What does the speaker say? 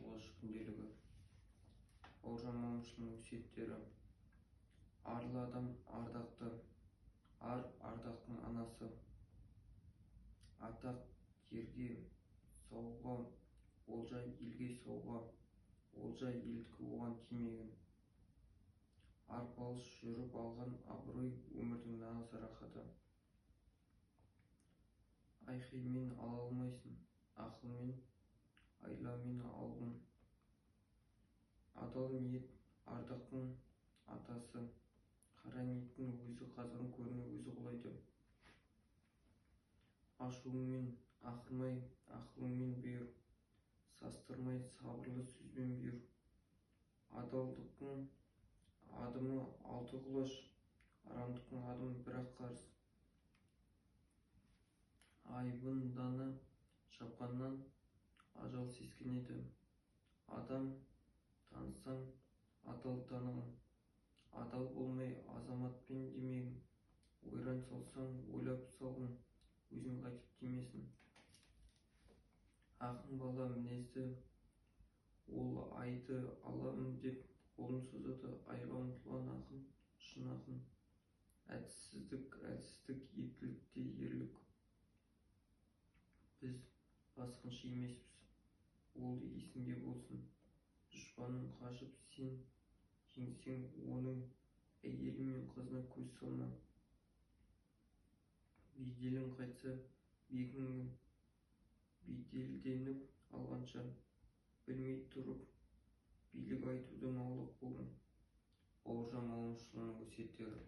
Алаш күнделігі. Бауыржан Момышұлының өсиеттері. Арлы адам ардақты, ар ардақтың анасы. Атақ ерге сауға, олжа елге сауға, олжа елдікі оған тимеген. Арпалыс жүріп алған абырой өмірдің нағыз рахаты. Айқаймен ала алмайсың, ақылмен, айламен алғын. Адал ниет ардақтың атасы, қара ниеттің өзі қазған көріне өзі құлайды. Ашуыңмен ақырмай, ақылыңмен бұйыр, састырмай сабырлы сөзбен бұйыр. Адалдықтың адымы алты құлаш, арамдықтың адымы бір-ақ қарыс. Айбындана шапқаннан ажал сескенеді. Адам танысаң адал танығын, адал болмай азаматпен демегін. Ойран салсаң ойлап салғын, өзің қайтып тимесін. Ақын бала мінезді, ол айды аламын деп қолын созады. Айға ұмтылған ақын, шын ақын. Әдіссіздік, әлсіздік, ерлікте ерлік. Біз басқыншы емеспіз, ол есіңде болсын. Дұшпанын қашып сен жеңсең, оның әйелі мен қызына көз салма. Беделің қайтса бегіңнің, беделденіп алғанша білмей тұрып билік айтудан аулақ болдың. Бауыржан Момышұлының өсиеттері.